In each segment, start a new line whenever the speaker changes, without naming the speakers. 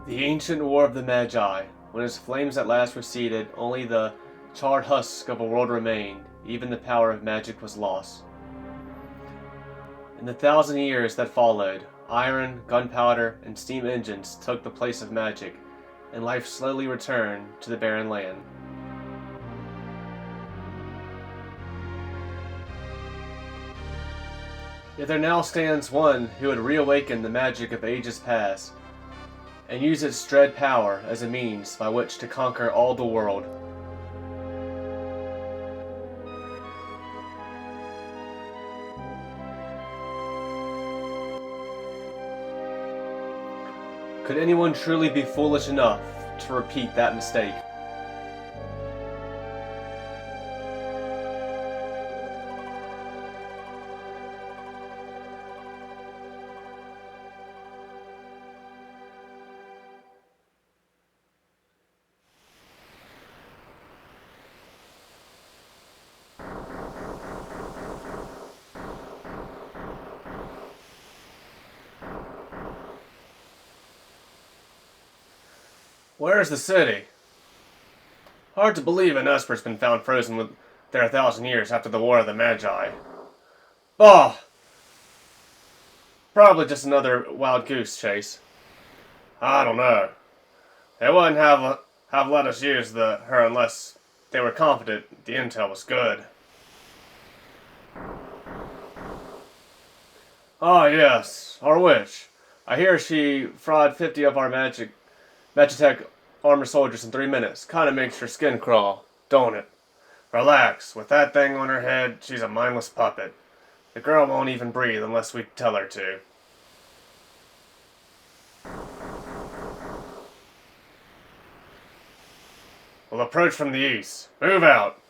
The ancient war of the Magi. When its flames at last receded, only the charred husk of a world remained. Even the power of magic was lost. In the 1,000 years that followed, iron, gunpowder, and steam engines took the place of magic, and life slowly returned to the barren land. Yet there now stands one who would reawaken the magic of ages past, and use its dread power as a means by which to conquer all the world. Could anyone truly be foolish enough to repeat that mistake? Where's the city? Hard to believe an Esper's been found frozen with there 1,000 years after the War of the Magi. Bah! Probably just another wild goose chase. I don't know. They wouldn't have let us use her unless they were confident the intel was good. Ah yes, our witch. I hear she fraud 50 of our Magitech armor soldiers in 3 minutes. Kinda makes your skin crawl, don't it? Relax, with that thing on her head, she's a mindless puppet. The girl won't even breathe unless we tell her to. We'll approach from the east. Move out!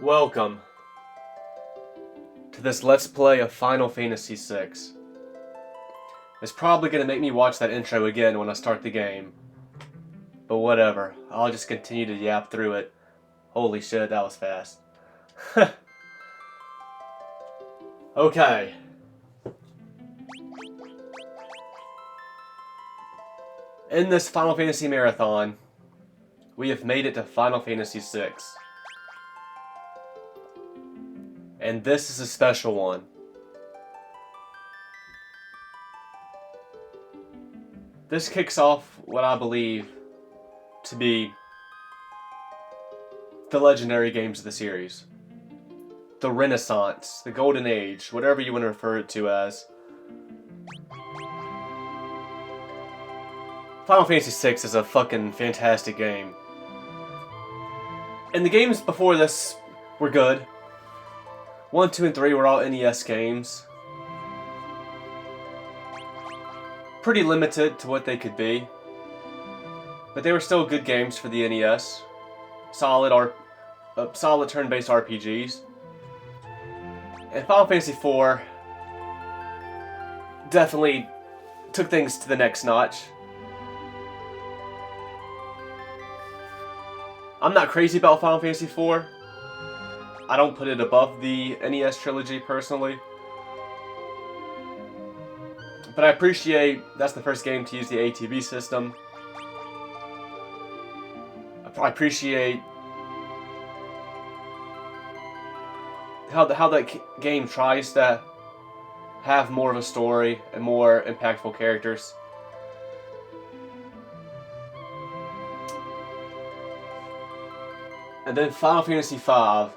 Welcome to this Let's Play of Final Fantasy VI. It's probably going to make me watch that intro again when I start the game. But whatever, I'll just continue to yap through it. Holy shit, that was fast. Okay. In this Final Fantasy marathon, we have made it to Final Fantasy VI. And this is a special one. This kicks off what I believe to be the legendary games of the series. The Renaissance, the Golden Age, whatever you want to refer it to as. Final Fantasy VI is a fucking fantastic game. And the games before this were good. 1, 2, and 3 were all NES games. Pretty limited to what they could be. But they were still good games for the NES. Solid turn-based RPGs. And Final Fantasy IV definitely took things to the next notch. I'm not crazy about Final Fantasy IV. I don't put it above the NES trilogy personally. But I appreciate that's the first game to use the ATB system. I appreciate how that game tries to have more of a story and more impactful characters. And then Final Fantasy V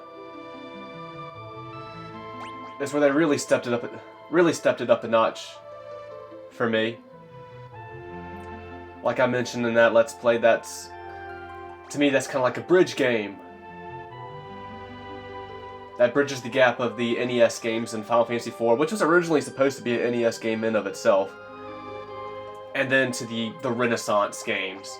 is where they really stepped it up a notch for me. Like I mentioned in that Let's Play, to me that's kind of like a bridge game. That bridges the gap of the NES games in Final Fantasy IV, which was originally supposed to be an NES game in of itself, and then to the Renaissance games.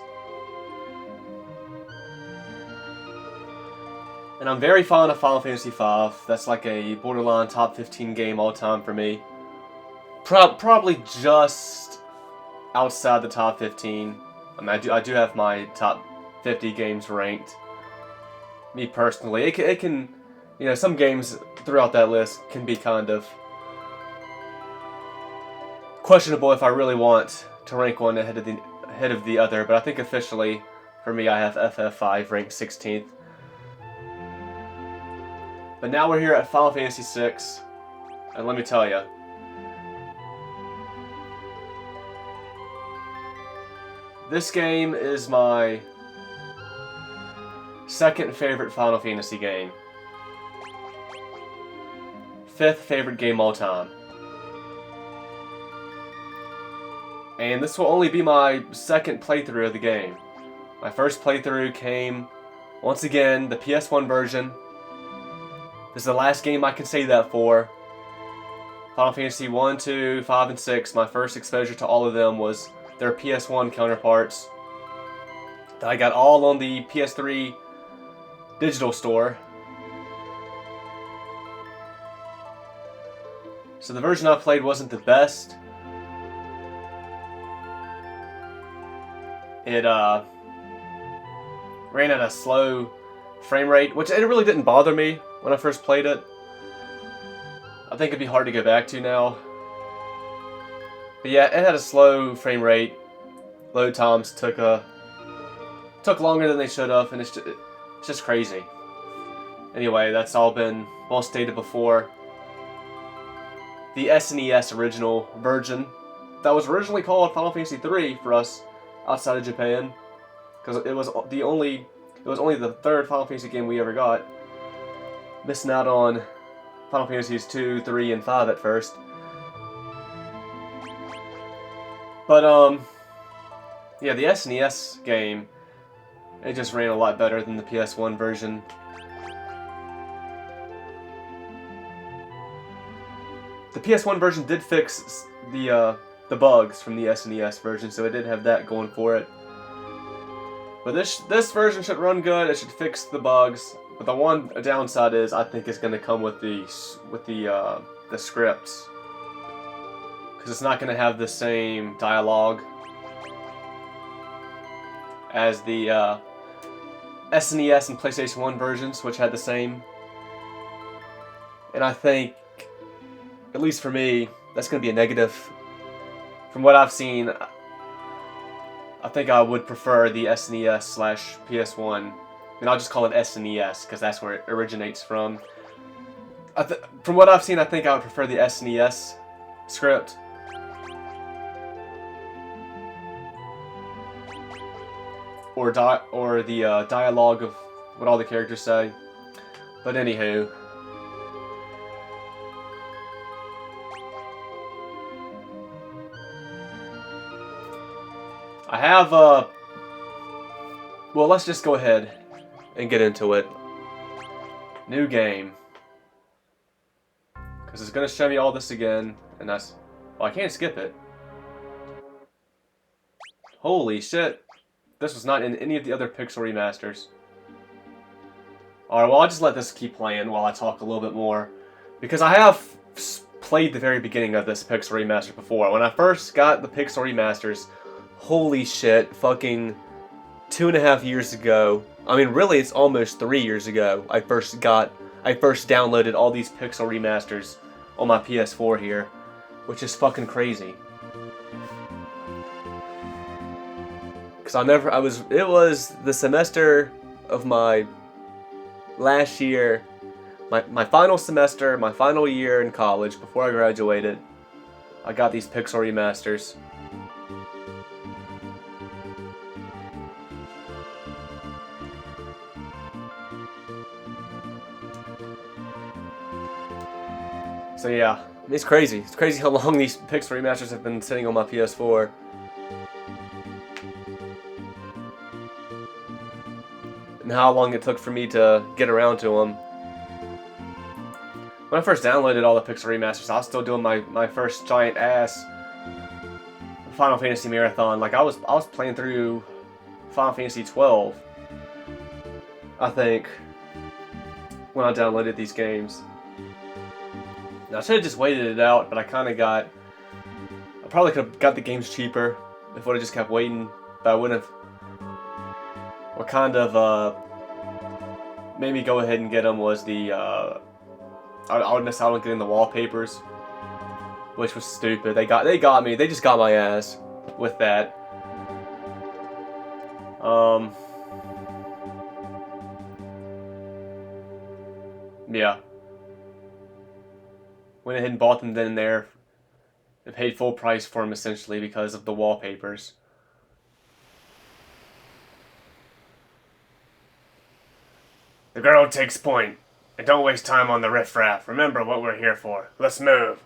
And I'm very fond of Final Fantasy V. That's like a borderline top 15 game all time for me. Probably just outside the top 15. I mean, I do have my top 50 games ranked. Me personally, it can, you know, some games throughout that list can be kind of questionable if I really want to rank one ahead of the other. But I think officially, for me, I have FF5 ranked 16th. But now we're here at Final Fantasy VI, and let me tell you, this game is my second favorite Final Fantasy game. 5th favorite game all time. And this will only be my second playthrough of the game. My first playthrough came, once again, the PS1 version. This is the last game I can say that for. Final Fantasy 1, 2, 5, and 6, my first exposure to all of them was their PS1 counterparts that I got all on the PS3 digital store. So the version I played wasn't the best. It ran at a slow frame rate, which it really didn't bother me when I first played it. I think it'd be hard to go back to now. But yeah, it had a slow frame rate. Load times took longer than they should have, and it's just crazy. Anyway, that's all been well stated before. The SNES original version that was originally called Final Fantasy III for us outside of Japan, because it was only the third Final Fantasy game we ever got. Missing out on Final Fantasies 2, 3, and 5 at first. But yeah, the SNES game, it just ran a lot better than the PS1 version. The PS1 version did fix the bugs from the SNES version, so it did have that going for it. But this version should run good. It should fix the bugs. But the one downside is I think it's going to come with the scripts, because it's not going to have the same dialogue as the SNES and PlayStation 1 versions, which had the same. And I think, at least for me, that's going to be a negative. From what I've seen, I think I would prefer the SNES/PS1. And I'll just call it SNES, because that's where it originates from. From what I've seen, I think I would prefer the SNES script. or the dialogue of what all the characters say. But anywho, I have well, let's just go ahead and get into it. New game. Because it's going to show me all this again, and that's... Well, I can't skip it. Holy shit. This was not in any of the other Pixel Remasters. Alright, well, I'll just let this keep playing while I talk a little bit more. Because I have played the very beginning of this Pixel Remaster before. When I first got the Pixel Remasters, holy shit, fucking 2.5 years ago. I mean, really, it's almost 3 years ago. I first downloaded all these Pixel Remasters on my PS4 here, which is fucking crazy. Cause it was the semester of my last year, my final semester, my final year in college before I graduated. I got these Pixel Remasters. So yeah, it's crazy. It's crazy how long these Pixel Remasters have been sitting on my PS4. And how long it took for me to get around to them. When I first downloaded all the Pixel Remasters, I was still doing my first giant ass Final Fantasy marathon. Like I was playing through Final Fantasy 12, I think, when I downloaded these games. Now, I should have just waited it out, but I probably could have got the games cheaper if I would have just kept waiting, but I wouldn't have. What kind of made me go ahead and get them was the I would miss out on getting the wallpapers, which was stupid. They got me. They just got my ass with that. Yeah. Went ahead and bought them then and there. I paid full price for them essentially because of the wallpapers. The girl takes point. And don't waste time on the riffraff. Remember what we're here for. Let's move.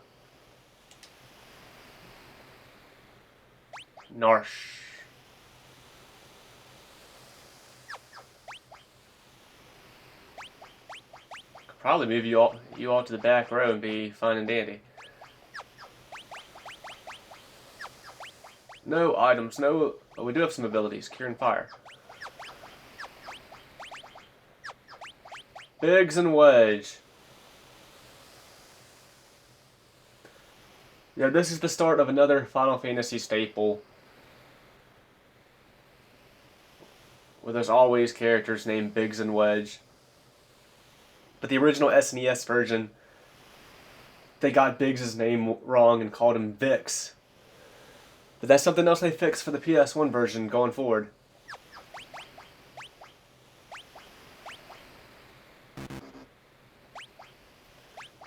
Narshe. Could probably move you all to the back row and be fine and dandy. No items, no... Oh, we do have some abilities. Cure and Fire. Biggs and Wedge. Yeah, this is the start of another Final Fantasy staple. Where there's always characters named Biggs and Wedge. But the original SNES version, they got Biggs' name wrong and called him Vix. But that's something else they fixed for the PS1 version going forward.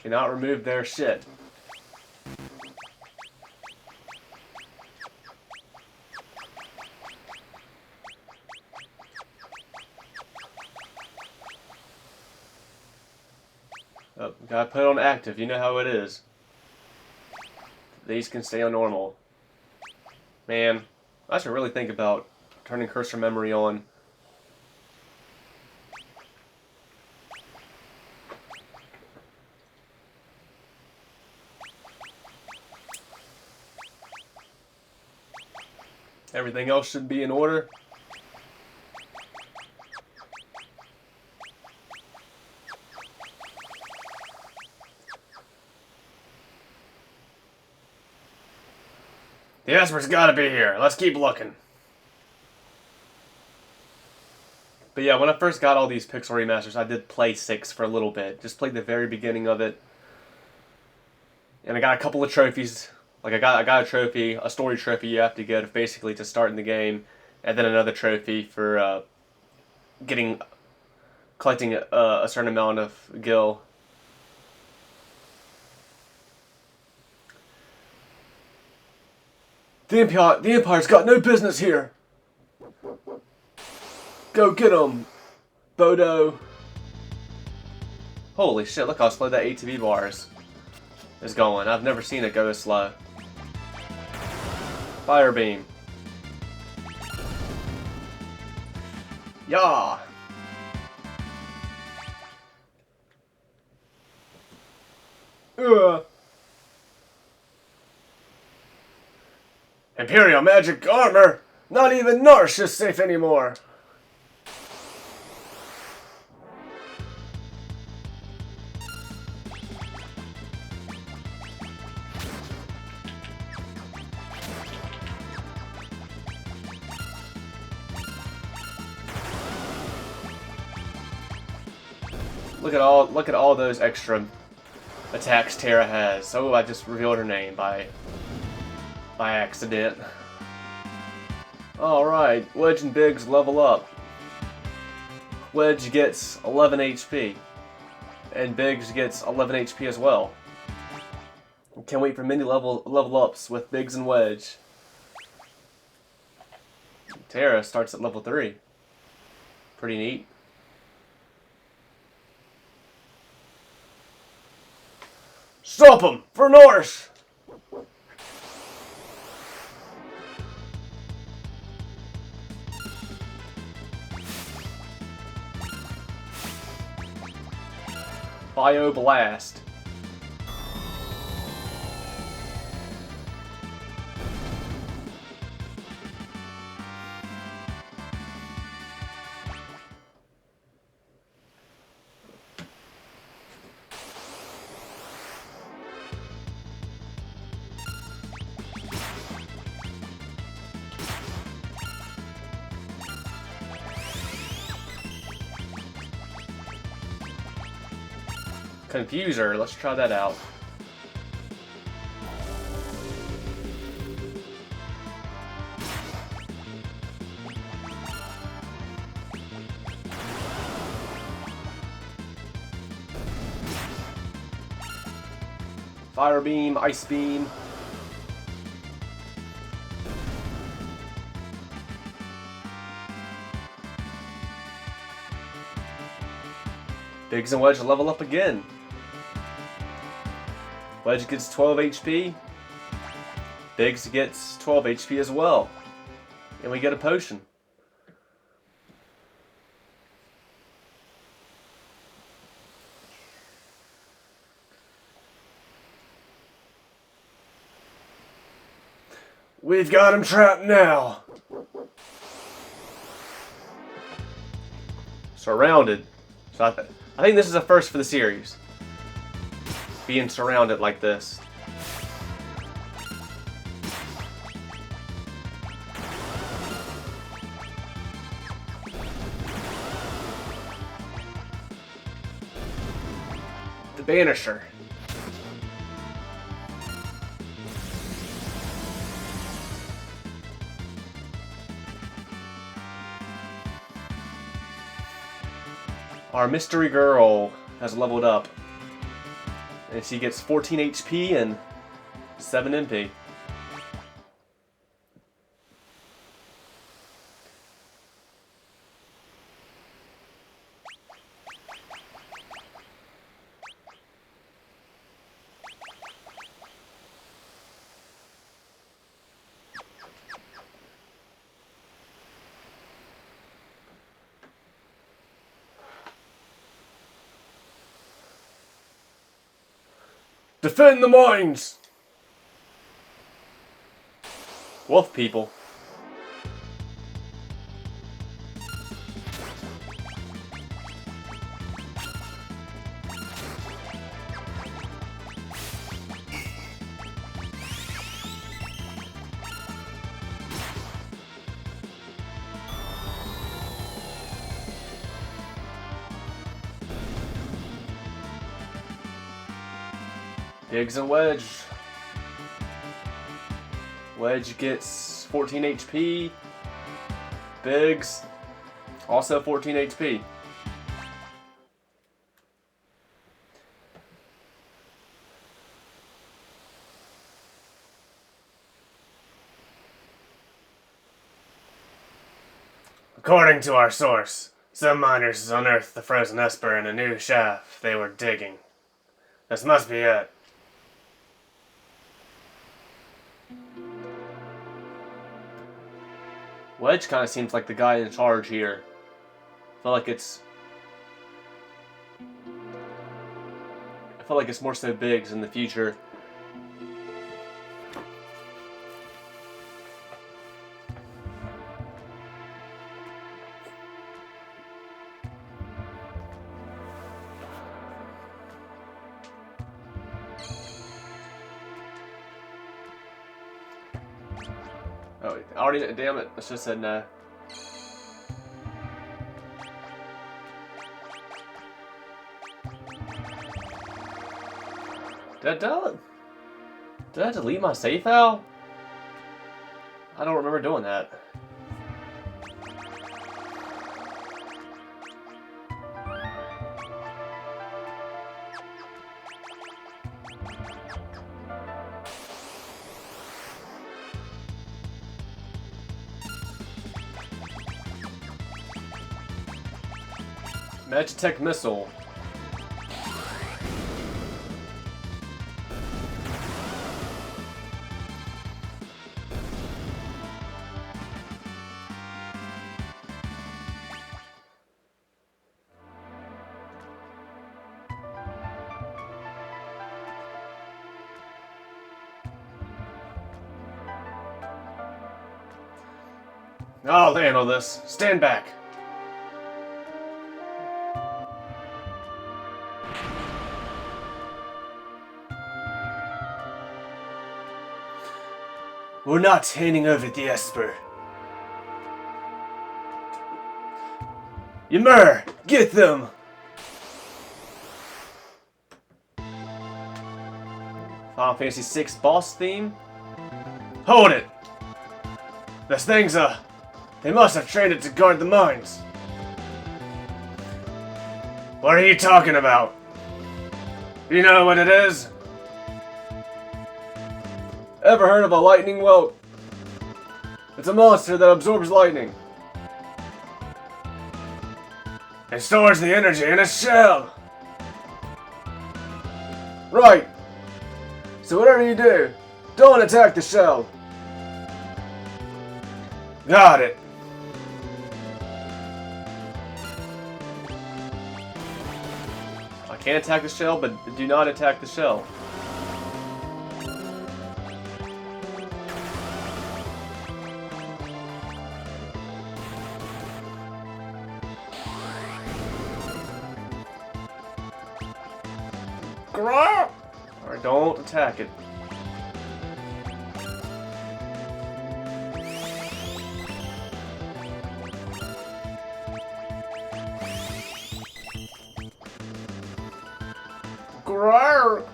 Cannot remove their shit. Oh, gotta put it on active, you know how it is. These can stay on normal. Man, I should really think about turning cursor memory on. Everything else should be in order. The Esper's gotta be here. Let's keep looking. But yeah, when I first got all these Pixel Remasters, I did play 6 for a little bit. Just played the very beginning of it. And I got a couple of trophies. Like I got a trophy, a story trophy you have to get basically to start in the game, and then another trophy for collecting a certain amount of gil. The Empire's got no business here. Go get him, Bodo. Holy shit, look how slow that ATV bar is going. I've never seen it go this slow. Fire beam. Yah! Imperial magic armor! Not even Narshe is safe anymore! Look at all those extra attacks Terra has. Oh, I just revealed her name by accident. Alright, Wedge and Biggs level up. Wedge gets 11 HP. And Biggs gets 11 HP as well. Can't wait for many level ups with Biggs and Wedge. Terra starts at level 3. Pretty neat. Stop him! For Narshe! Bio Blast. Confuser, let's try that out. Fire beam, ice beam. Biggs and Wedge level up again. Wedge gets 12 HP. Biggs gets 12 HP as well. And we get a potion. We've got him trapped now. Surrounded. So I think this is a first for the series. Being surrounded like this. The Banisher. Our mystery girl has leveled up. And she gets 14 HP and 7 MP. Defend the mines! Wolf people. Biggs and Wedge. Wedge gets 14 HP. Biggs, also 14 HP. According to our source, some miners unearthed the frozen Esper in a new shaft they were digging. This must be it. Wedge kind of seems like the guy in charge here. I feel like it's more so Biggs in the future. Oh, I already, damn it, I should have said no. Did I delete my save file? I don't remember doing that. Magitech missile. I'll handle this. Stand back. We're not handing over the Esper. Ymir, get them! Final Fantasy VI boss theme? Hold it! This thing's they must have trained it to guard the mines. What are you talking about? You know what it is? Ever heard of a lightning whelp? It's a monster that absorbs lightning and stores the energy in its shell. Right. So whatever you do, don't attack the shell. Got it. I can attack the shell, but do not attack the shell. Alright, don't attack it. Grrr!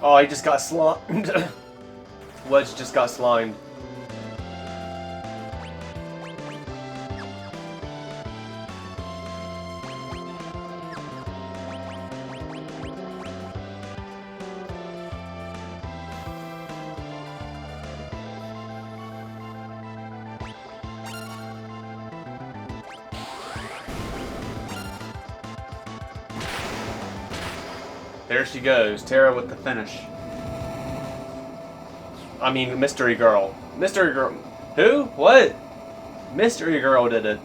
Oh, he just got slimed. Wedge just got slimed. There she goes, Terra with the finish. I mean, Mystery Girl. Mystery Girl. Who? What? Mystery Girl did it.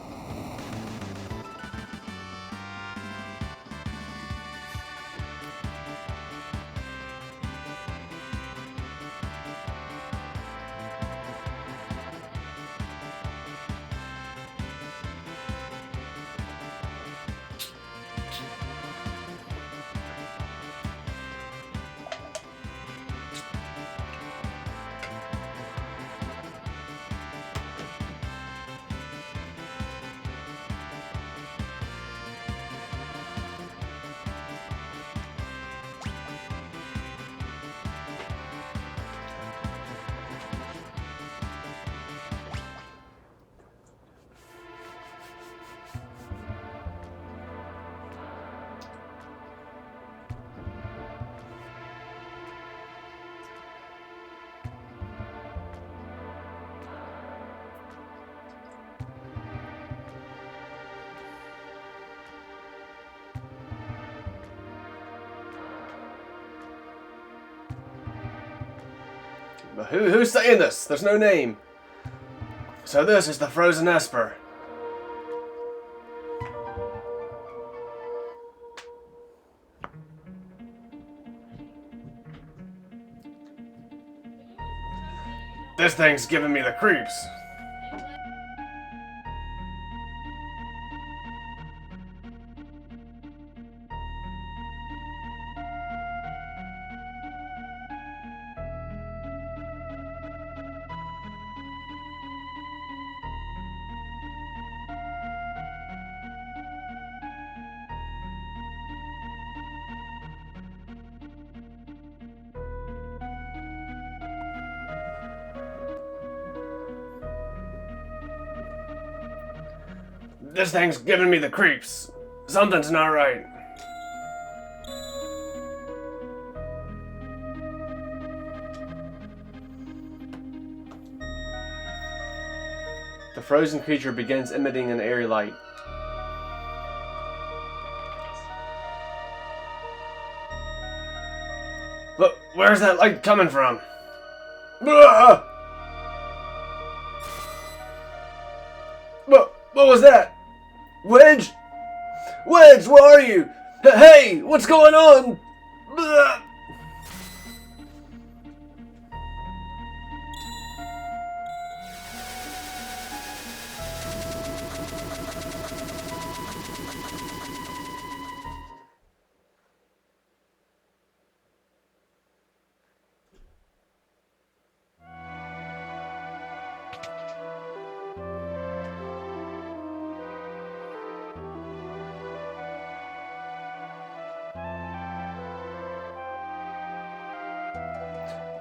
But who's saying this? There's no name. So this is the Frozen Esper. This thing's giving me the creeps. This thing's giving me the creeps. Something's not right. The frozen creature begins emitting an airy light. But where's that light coming from? What was that? Wedge? Wedge, where are you? Hey, what's going on?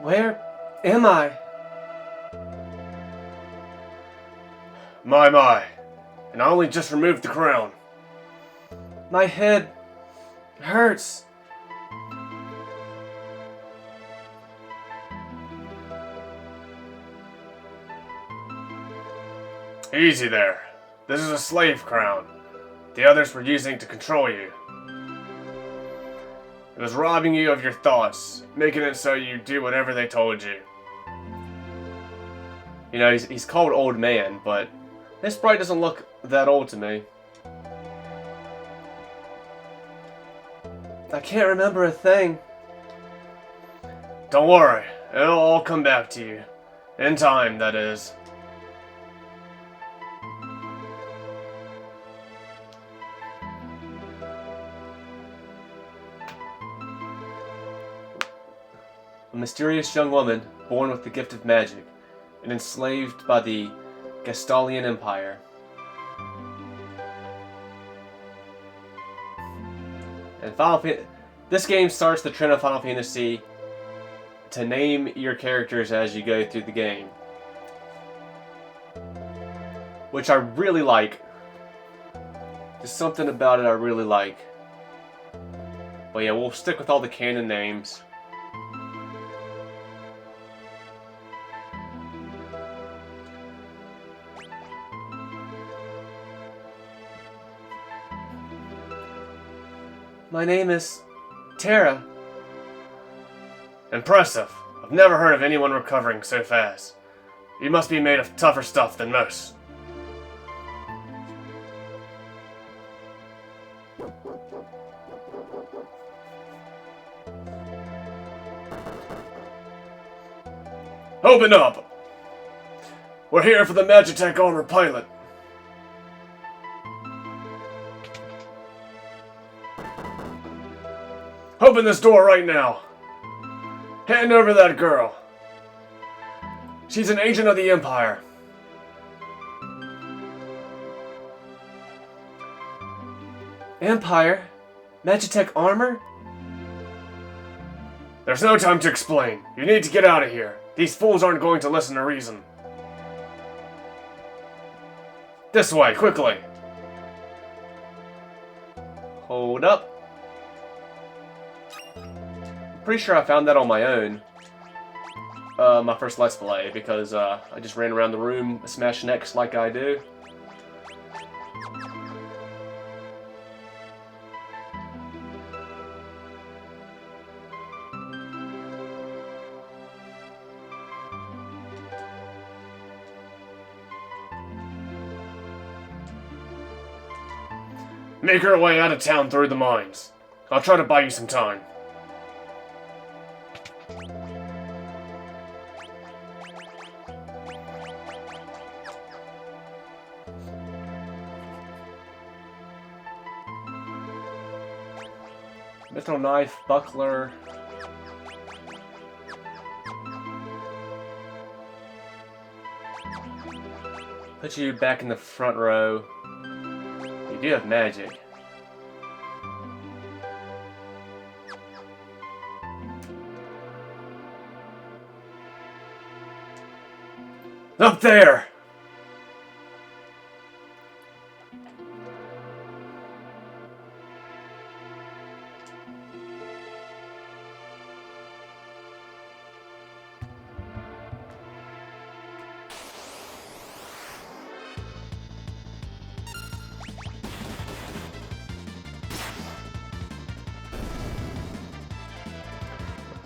Where am I? My. And I only just removed the crown. My head hurts. Easy there. This is a slave crown. The others were using to control you. It was robbing you of your thoughts, making it so you do whatever they told you. You know, he's called Old Man, but this sprite doesn't look that old to me. I can't remember a thing. Don't worry, it'll all come back to you. In time, that is. A mysterious young woman, born with the gift of magic, and enslaved by the Gastalian Empire. And this game starts the trend of Final Fantasy to name your characters as you go through the game, which I really like. There's something about it I really like. But yeah, we'll stick with all the canon names. My name is Terra. Impressive. I've never heard of anyone recovering so fast. You must be made of tougher stuff than most. Open up! We're here for the Magitech armor pilot. Open this door right now. Hand over that girl. She's an agent of the Empire. Empire? Magitech armor? There's no time to explain. You need to get out of here. These fools aren't going to listen to reason. This way, quickly. Hold up. Pretty sure I found that on my own. My first Let's Play, because I just ran around the room smashing X like I do. Make her way out of town through the mines. I'll try to buy you some time. There's no knife, buckler. Put you back in the front row. You do have magic. Up there!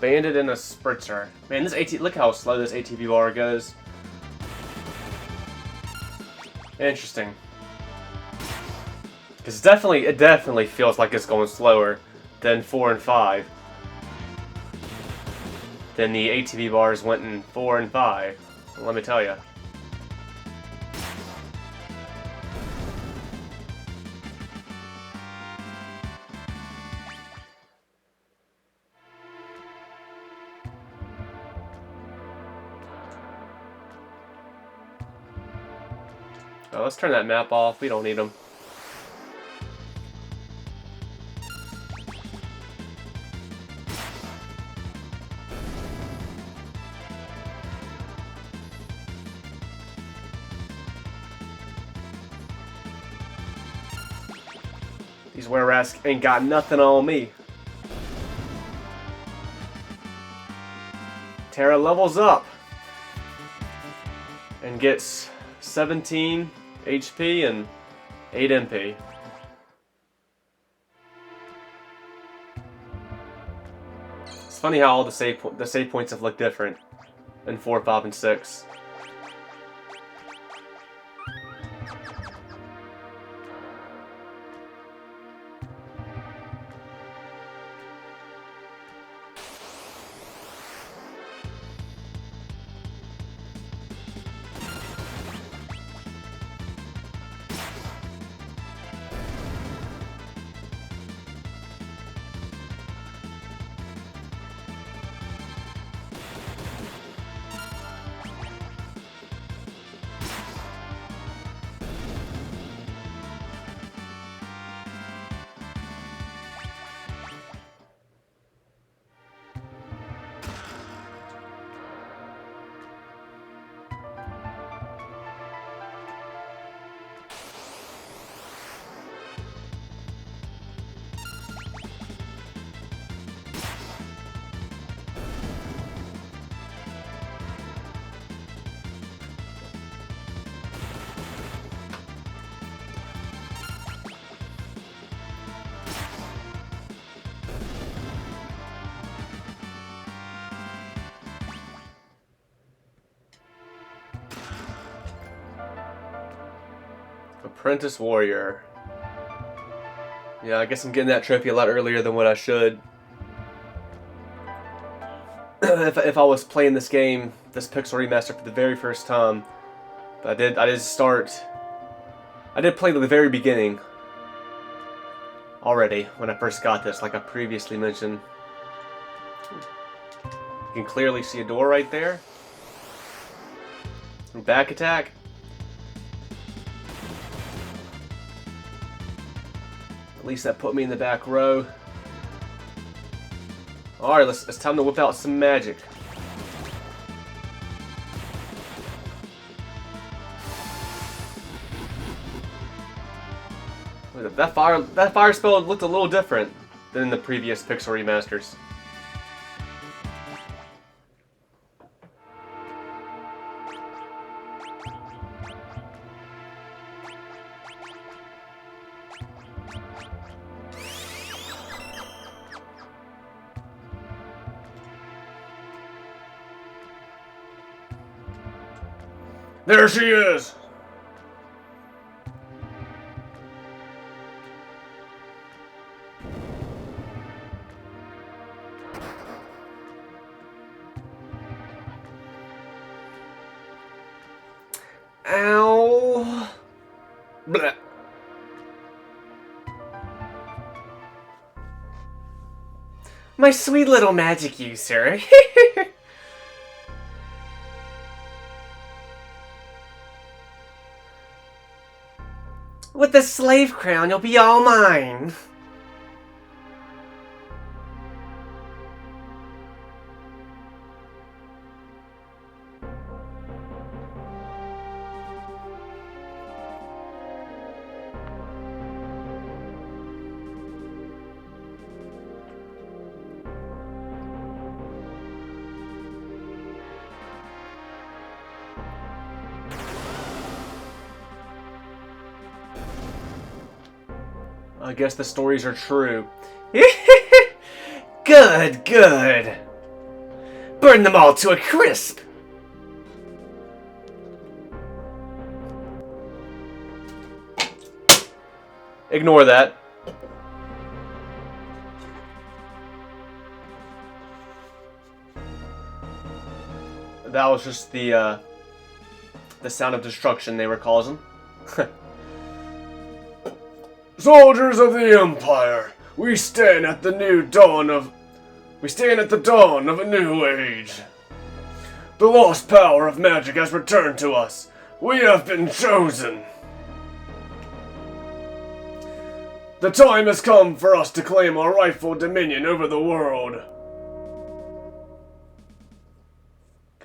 Bandit and a spritzer. Man, this look how slow this ATV bar goes. Interesting. Because it definitely feels like it's going slower than 4 and 5. Than the ATV bars went in 4 and 5. Let me tell you. Oh, let's turn that map off. We don't need them. These were-rats ain't got nothing on me. Terra levels up and gets 17 HP and 8 MP. It's funny how all the save points have looked different in 4, 5, and 6. Apprentice Warrior. Yeah, I guess I'm getting that trophy a lot earlier than what I should. if I was playing this game, this Pixel Remaster for the very first time, but I did play to the very beginning already when I first got this, like I previously mentioned. You can clearly see a door right there. Back attack. At least that put me in the back row. Alright, it's time to whip out some magic. That fire spell looked a little different than in the previous Pixel Remasters. There she is! Ow. Blech. My sweet little magic user. With the slave crown, you'll be all mine. I guess the stories are true. Good, good. Burn them all to a crisp. Ignore that. That was just the sound of destruction they were causing. Soldiers of the Empire, we stand at the dawn of a new age. The lost power of magic has returned to us. We have been chosen. The time has come for us to claim our rightful dominion over the world.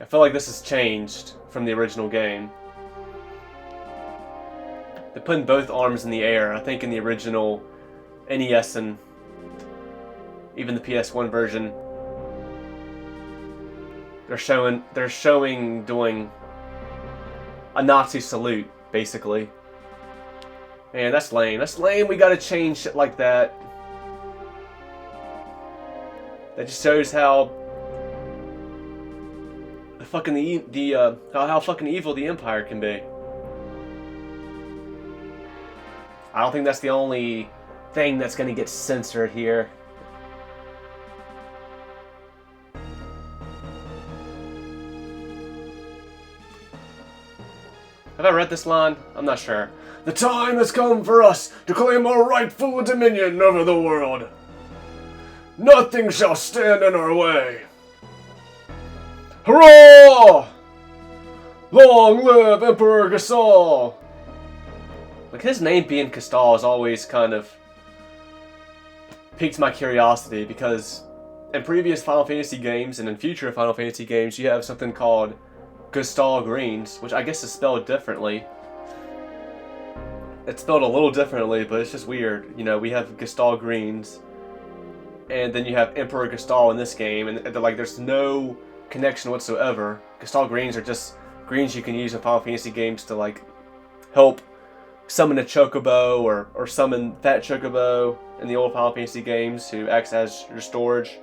I feel like this has changed from the original game. They're putting both arms in the air. I think in the original NES and even the PS1 version, they're showing doing a Nazi salute, basically. Man, that's lame. That's lame. We gotta change shit like that. That just shows how fucking how fucking evil the Empire can be. I don't think that's the only thing that's gonna get censored here. Have I read this line? I'm not sure. The time has come for us to claim our rightful dominion over the world. Nothing shall stand in our way. Hurrah! Long live Emperor Gasol! Like, his name being Castal has always kind of piqued my curiosity, because in previous Final Fantasy games and in future Final Fantasy games, you have something called Gastal Greens, which I guess is spelled differently. It's spelled a little differently, but it's just weird. You know, we have Gastal Greens, and then you have Emperor Gastal in this game, and they're like, there's no connection whatsoever. Gastal Greens are just greens you can use in Final Fantasy games to, like, help summon a Chocobo or summon Fat Chocobo in the old Final Fantasy games, who acts as your storage.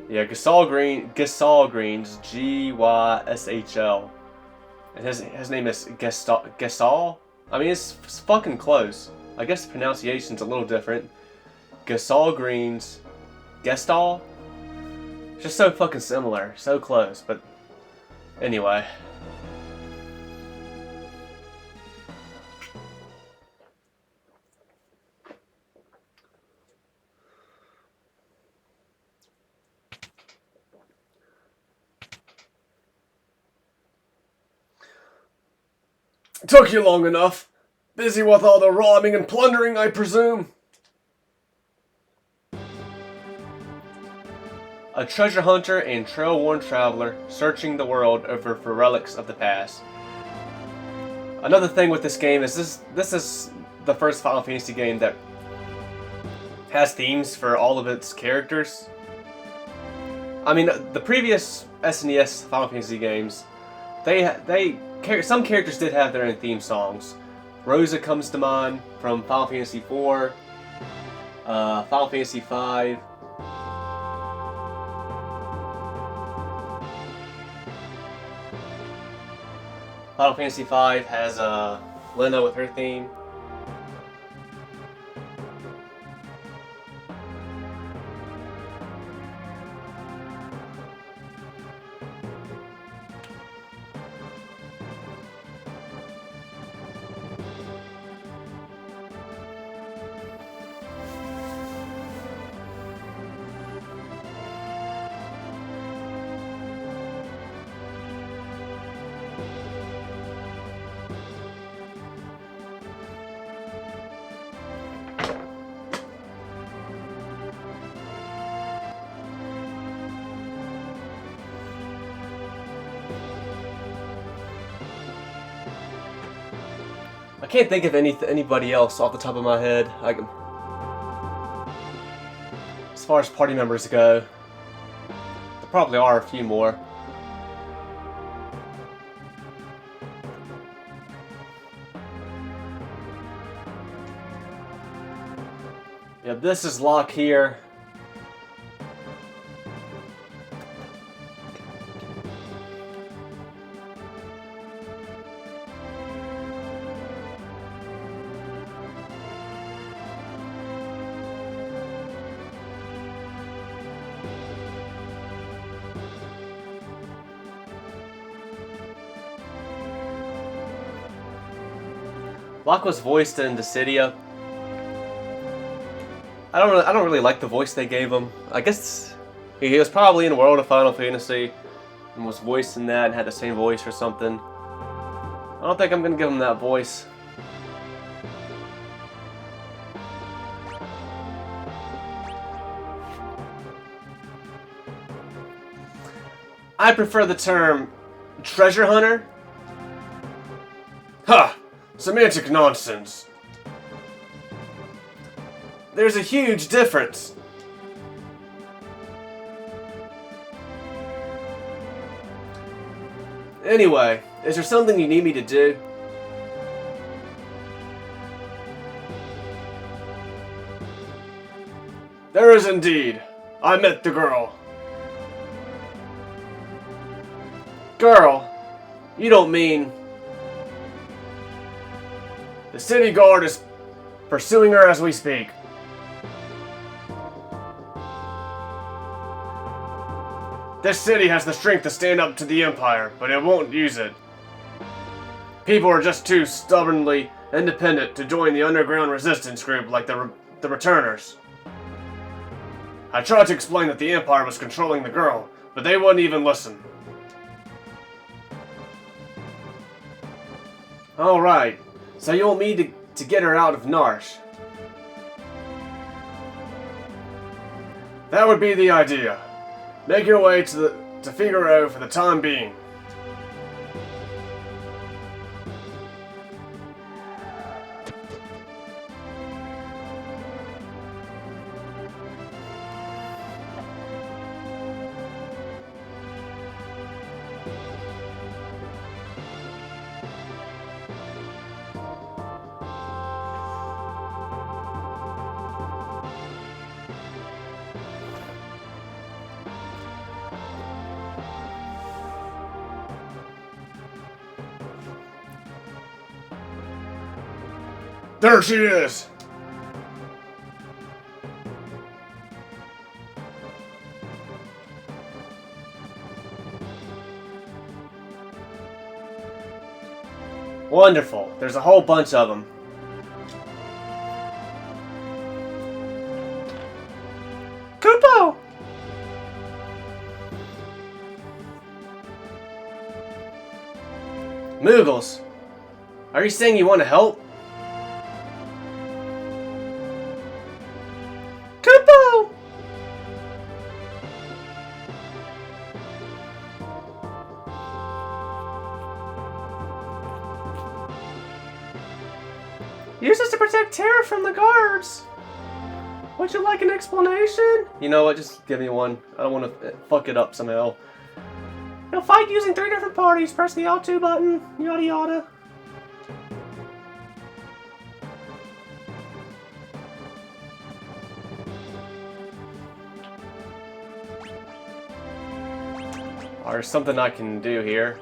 Yeah, Gasol Greens, Gyshl. And his name is Gasol? I mean, it's fucking close. I guess the pronunciation's a little different. Gasol Greens, Gestal? Just so fucking similar, so close, but anyway. Took you long enough. Busy with all the robbing and plundering, I presume? A treasure hunter and trail-worn traveler searching the world over for relics of the past. Another thing with this game is this is the first Final Fantasy game that has themes for all of its characters. I mean, the previous SNES Final Fantasy games, some characters did have their own theme songs. Rosa comes to mind from Final Fantasy IV, Final Fantasy V. Final Fantasy V has Lena with her theme. can't think of anybody else off the top of my head. As far as party members go, there probably are a few more. Yeah, this is Locke here. Locke was voiced in Dissidia. I don't really like the voice they gave him. I guess he was probably in World of Final Fantasy and was voiced in that and had the same voice or something. I don't think I'm gonna give him that voice. I prefer the term treasure hunter. Ha! Semantic nonsense. There's a huge difference. Anyway, is there something you need me to do? There is indeed. I met the girl. Girl? You don't mean... The city guard is pursuing her as we speak. This city has the strength to stand up to the Empire, but it won't use it. People are just too stubbornly independent to join the underground resistance group like the Returners. I tried to explain that the Empire was controlling the girl, but they wouldn't even listen. Alright, so you want me to get her out of Narshe? That would be the idea. Make your way to Figaro for the time being. There she is! Wonderful. There's a whole bunch of them. Kupo! Moogles, are you saying you want to help? Kupo! Use this to protect Terra from the guards. Would you like an explanation? You know what, just give me one. I don't want to fuck it up somehow. You'll fight using 3 different parties. Press the L2 button. Yada yada. There's something I can do here.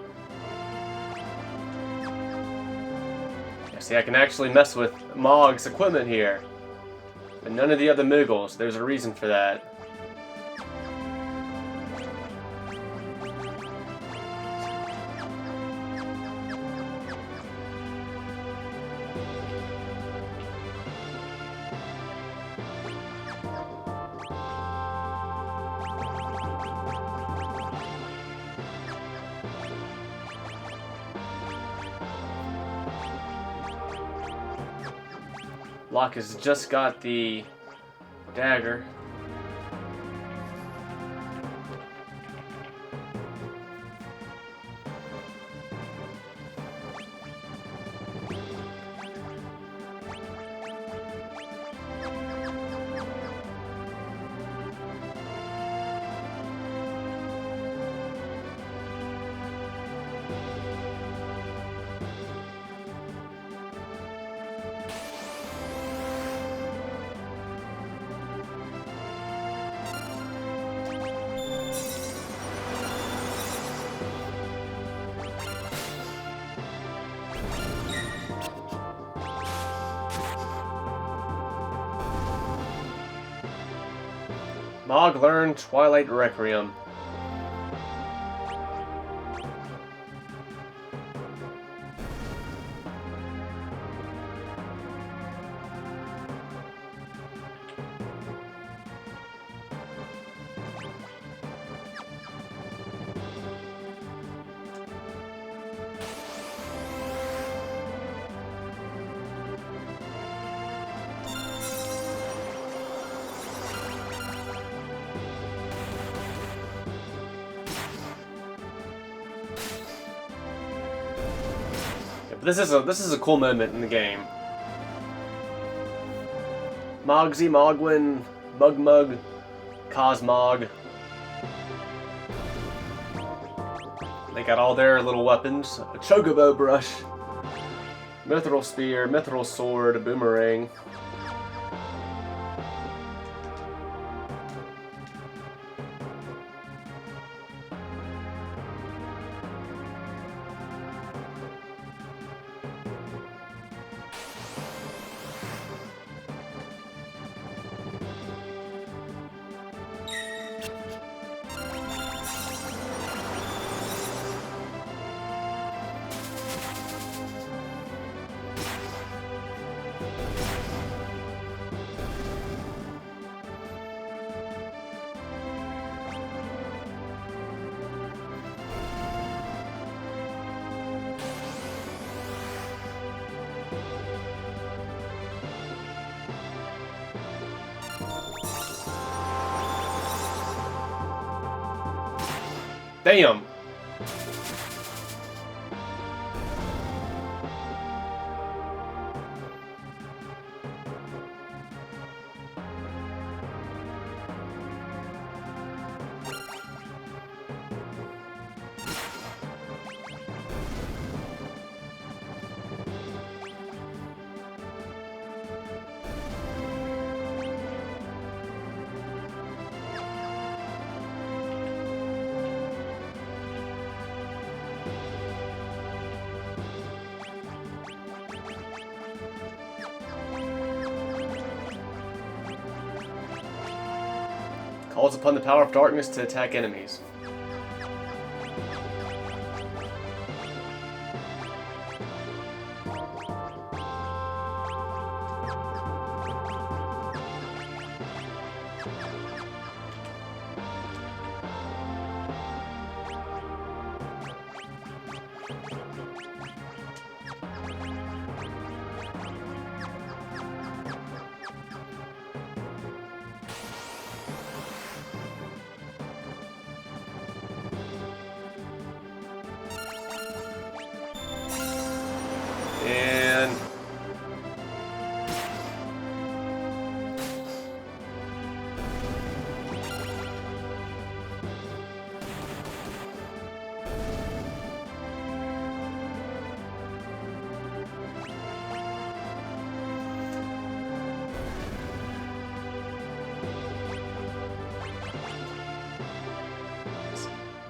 Yeah, see, I can actually mess with Mog's equipment here. But none of the other Moogles. There's a reason for that. Locke has just got the dagger. Mog learned Twilight Requiem. This is a cool moment in the game. Mogsy, Mogwin, Mugmug, Cosmog. They got all their little weapons. A Chocobo brush, Mithril Spear, Mithril Sword, a Boomerang. Damn! Calls upon the power of darkness to attack enemies. And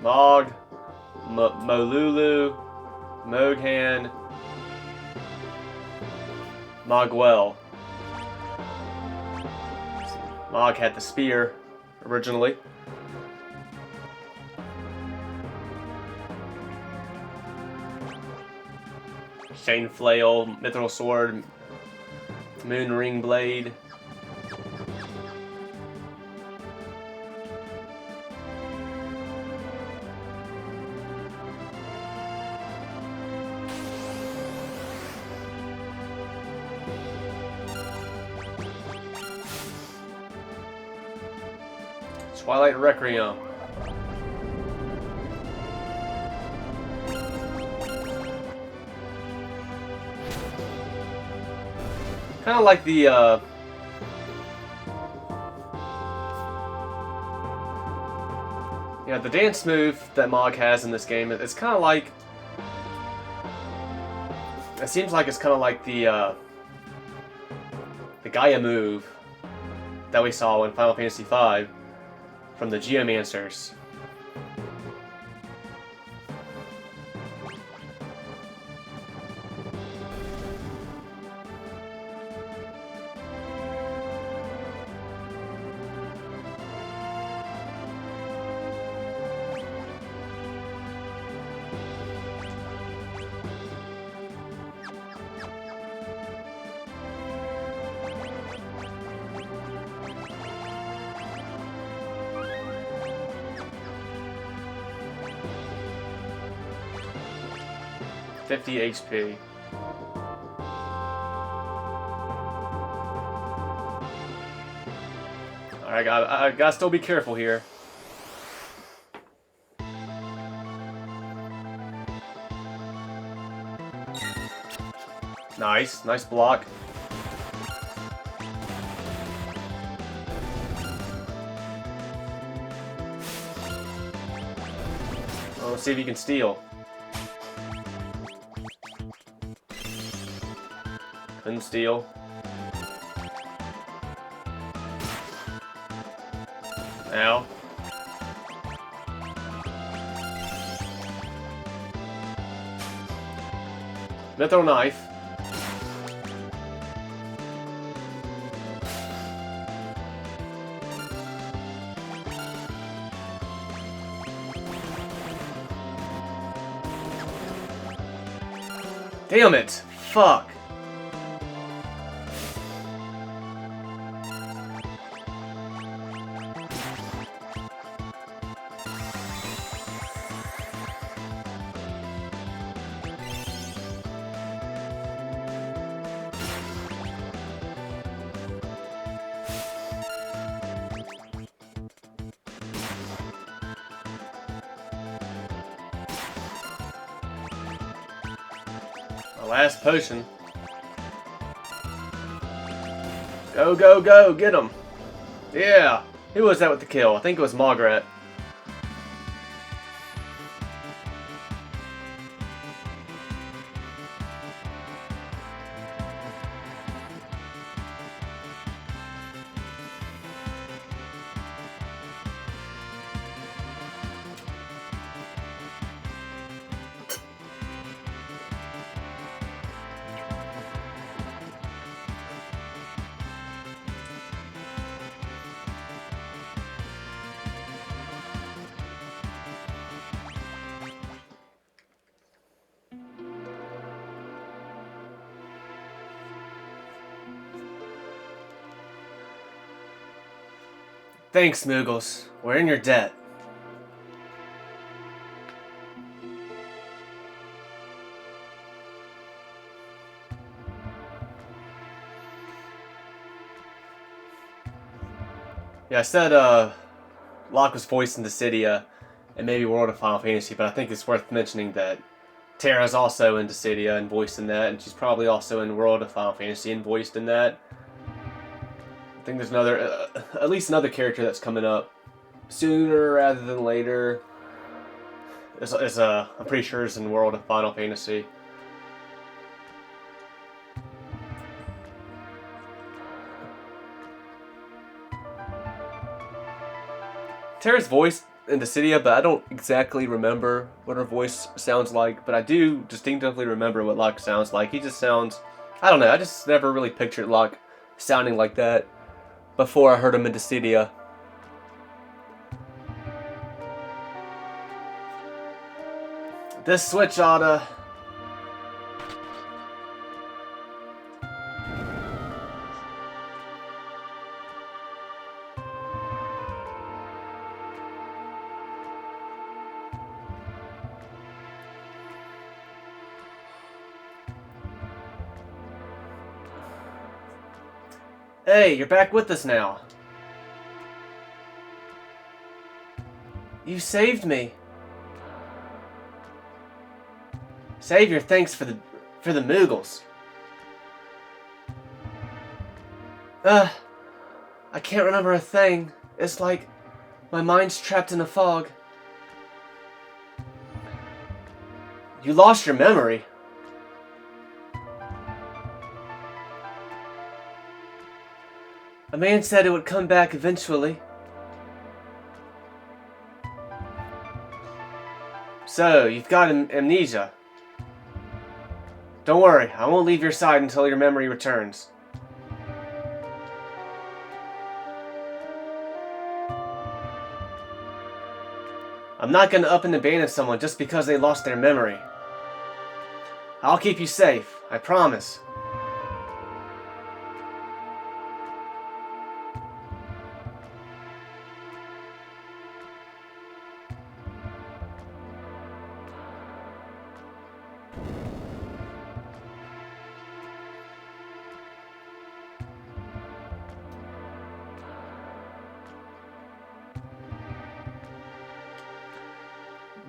Mog, Molulu, Moghan, Mogwell. Mog had the spear originally. Chain Flail, Mithril Sword, Moon Ring Blade. Twilight Requiem. Kind of like the the dance move that Mog has in this game. It's kind of like, it seems like it's kind of like the Gaia move that we saw in Final Fantasy V from the Geomancers. 50 HP. Alright, I gotta still be careful here. Nice, nice block. Let's see if you can steal. Couldn't steal. Ow. Mithril knife. Damn it! Fuck! Last potion. Go, go, go! Get him! Yeah! Who was that with the kill? I think it was Margaret. Thanks, Moogles. We're in your debt. Yeah, I said Locke was voiced in Dissidia and maybe World of Final Fantasy, but I think it's worth mentioning that Terra's also in Dissidia and voiced in that, and she's probably also in World of Final Fantasy and voiced in that. I think there's another, at least another character that's coming up sooner rather than later. I'm pretty sure is in World of Final Fantasy. Terra's voiced in Dissidia, but I don't exactly remember what her voice sounds like. But I do distinctively remember what Locke sounds like. He just sounds, I don't know, I just never really pictured Locke sounding like that before I heard him in Dissidia. This switch oughta... Hey, you're back with us now. You saved me. Savior, thanks for the Moogles. I can't remember a thing. It's like my mind's trapped in a fog. You lost your memory. A man said it would come back eventually. So, you've got amnesia. Don't worry, I won't leave your side until your memory returns. I'm not gonna up and abandon someone just because they lost their memory. I'll keep you safe, I promise.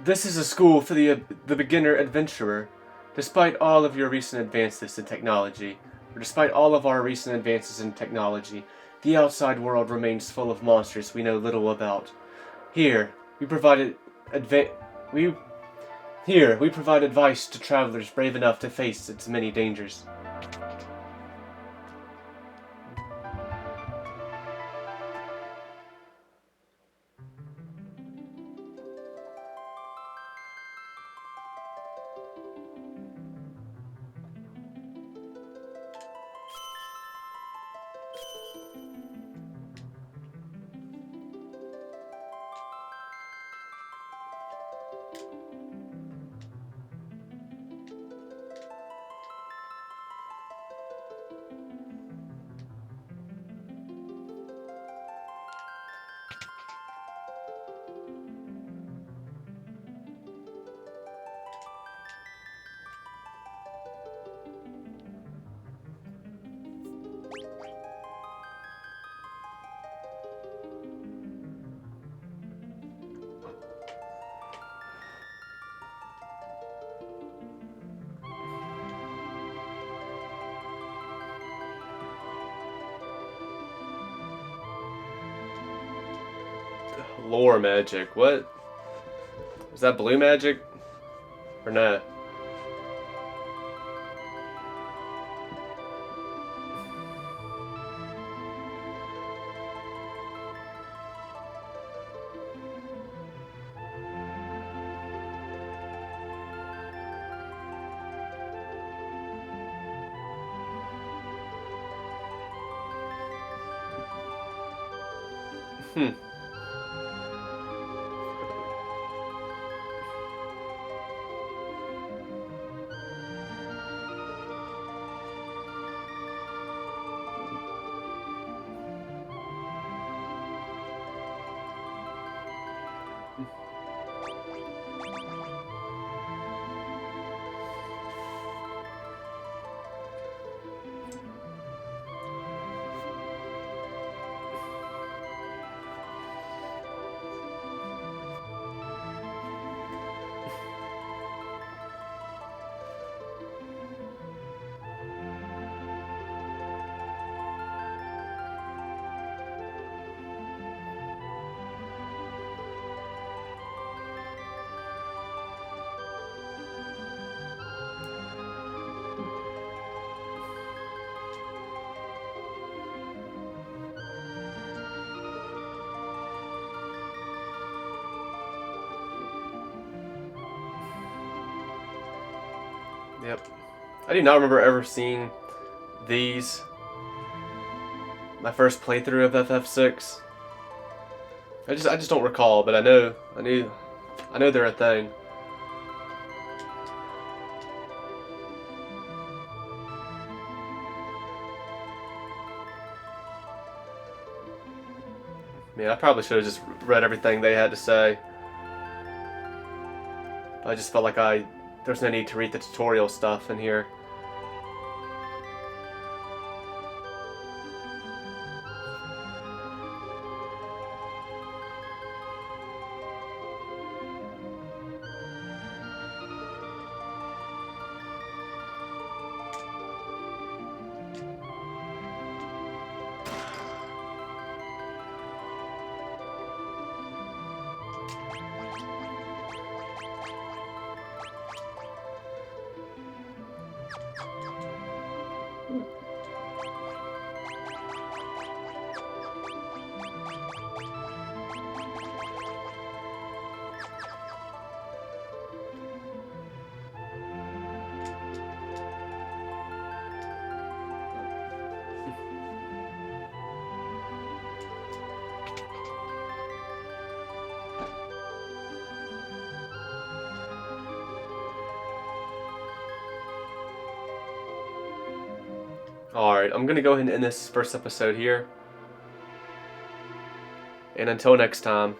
This is a school for the beginner adventurer. Despite all of your recent advances in technology, or despite all of our recent advances in technology, the outside world remains full of monsters we know little about. Here, we provided we we provide advice to travelers brave enough to face its many dangers. Lore magic. What? Is that blue magic? Or not? Hmm. Yep. I do not remember ever seeing these. My first playthrough of FF6. I just don't recall, but I know they're a thing. Yeah, I probably should have just read everything they had to say. I just felt like there's no need to read the tutorial stuff in here. Alright, I'm gonna go ahead and end this first episode here. And until next time.